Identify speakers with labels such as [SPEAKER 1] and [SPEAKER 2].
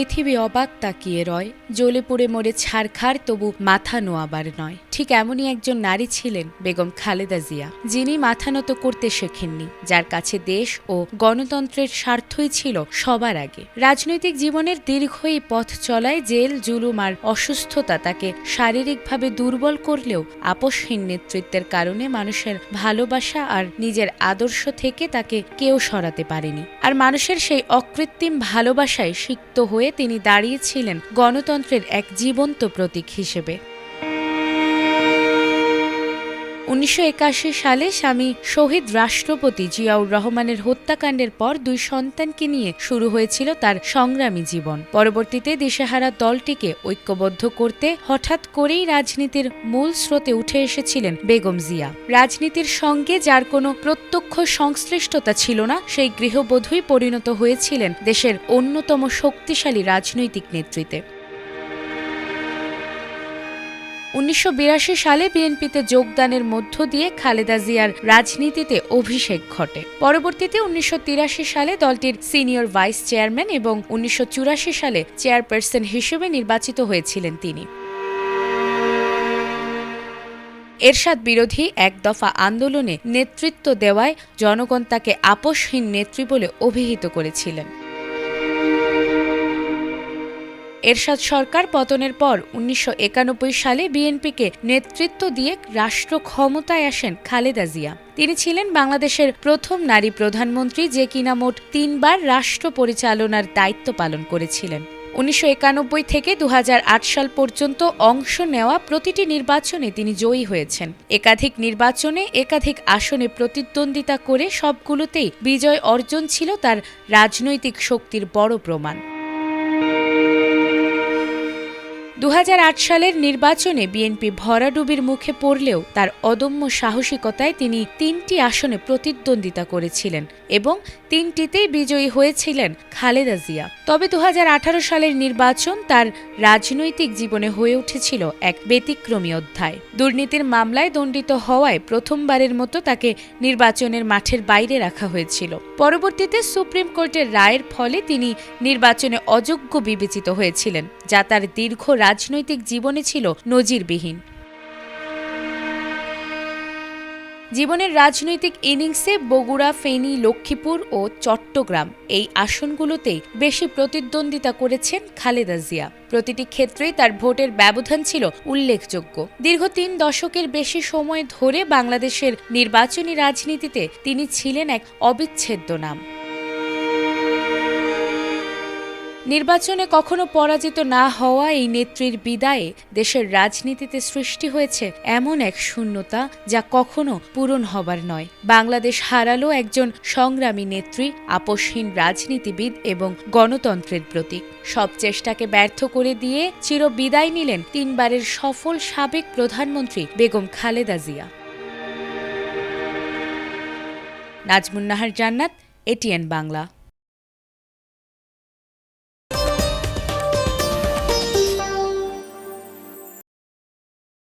[SPEAKER 1] পৃথিবী অবাক তাকিয়ে রয়, জ্বলে পুড়ে মরে ছারখার, তবু মাথা নোয়াবার নয়। ঠিক এমনই একজন নারী ছিলেন বেগম খালেদা জিয়া, যিনি মাথা নত করতে শেখেননি, যার কাছে দেশ ও গণতন্ত্রের স্বার্থই ছিল সবার আগে। রাজনৈতিক জীবনের দীর্ঘ এই পথ চলায় জেল, জুলুম আর অসুস্থতা তাকে শারীরিকভাবে দুর্বল করলেও আপসহীন নেতৃত্বের কারণে মানুষের ভালোবাসা আর নিজের আদর্শ থেকে তাকে কেউ সরাতে পারেনি। আর মানুষের সেই অকৃত্রিম ভালোবাসায় সিক্ত হয়ে তিনি দাঁড়িয়েছিলেন গণতন্ত্রের এক জীবন্ত প্রতীক হিসেবে। 1981 সালে স্বামী শহীদ রাষ্ট্রপতি জিয়াউর রহমানের হত্যাকাণ্ডের পর 2 সন্তানকে নিয়ে শুরু হয়েছিল তার সংগ্রামী জীবন। পরবর্তীতে দিশেহারা দলটিকে ঐক্যবদ্ধ করতে হঠাৎ করেই রাজনীতির মূল স্রোতে উঠে এসেছিলেন বেগম জিয়া। রাজনীতির সঙ্গে যার কোনো প্রত্যক্ষ সংশ্লিষ্টতা ছিল না, সেই গৃহবধূই পরিণত হয়েছিলেন দেশের অন্যতম শক্তিশালী রাজনৈতিক নেতৃত্বে। 1982 সালে বিএনপিতে যোগদানের মধ্য দিয়ে খালেদা জিয়ার রাজনীতিতে অভিষেক ঘটে। পরবর্তীতে 1983 সালে দলটির সিনিয়র ভাইস চেয়ারম্যান এবং 1984 সালে চেয়ারপারসন হিসেবে নির্বাচিত হয়েছিলেন তিনি। এরশাদ বিরোধী এক দফা আন্দোলনে নেতৃত্ব দেওয়ায় জনগণ তাকে আপসহীন নেত্রী বলে অভিহিত করেছিলেন। এরশাদ সরকার পতনের পর 1991 সালে বিএনপিকে নেতৃত্ব দিয়ে রাষ্ট্র ক্ষমতায় আসেন খালেদা জিয়া। তিনি ছিলেন বাংলাদেশের প্রথম নারী প্রধানমন্ত্রী, যে কিনা মোট 3 বার রাষ্ট্র পরিচালনার দায়িত্ব পালন করেছিলেন। 1991 থেকে 2008 সাল পর্যন্ত অংশ নেওয়া প্রতিটি নির্বাচনে তিনি জয়ী হয়েছেন। একাধিক নির্বাচনে একাধিক আসনে প্রতিদ্বন্দ্বিতা করে সবগুলোতেই বিজয় অর্জন ছিল তার রাজনৈতিক শক্তির বড় প্রমাণ। 2008 সালের নির্বাচনে বিএনপি ভরাডুবির মুখে পড়লেও তার অদম্য সাহসিকতায় তিনি 3টি আসনে প্রতিদ্বন্দ্বিতা করেছিলেন এবং 3টিতেই বিজয়ী হয়েছিলেন খালেদা জিয়া। তবে 2018 সালের নির্বাচন তার রাজনৈতিক জীবনে হয়ে উঠেছিল এক ব্যতিক্রমী অধ্যায়। দুর্নীতির মামলায় দণ্ডিত হওয়ায় প্রথমবারের মতো তাকে নির্বাচনের মাঠের বাইরে রাখা হয়েছিল। পরবর্তীতে সুপ্রিম কোর্টের রায়ের ফলে তিনি নির্বাচনে অযোগ্য বিবেচিত হয়েছিলেন, যা তার দীর্ঘ রাজনৈতিক জীবনে ছিল নজিরবিহীন। জীবনের রাজনৈতিক ইনিংসে বগুড়া, ফেনী, লক্ষ্মীপুর ও চট্টগ্রাম এই আসনগুলোতেই বেশি প্রতিদ্বন্দ্বিতা করেছেন খালেদা জিয়া। প্রতিটি ক্ষেত্রেই তার ভোটের ব্যবধান ছিল উল্লেখযোগ্য। দীর্ঘ 3 দশকের বেশি সময় ধরে বাংলাদেশের নির্বাচনী রাজনীতিতে তিনি ছিলেন এক অবিচ্ছেদ্য নাম। নির্বাচনে কখনো পরাজিত না হওয়া এই নেত্রীর বিদায়ে দেশের রাজনীতিতে সৃষ্টি হয়েছে এমন এক শূন্যতা যা কখনো পূরণ হবার নয়। বাংলাদেশ হারালো একজন সংগ্রামী নেত্রী, আপসহীন রাজনীতিবিদ এবং গণতন্ত্রের প্রতীক। সব চেষ্টাকে ব্যর্থ করে দিয়ে চির বিদায় নিলেন 3 বারের সফল সাবেক প্রধানমন্ত্রী বেগম খালেদা জিয়া। নাজমুন নাহার জান্নাত, এটিএন বাংলা।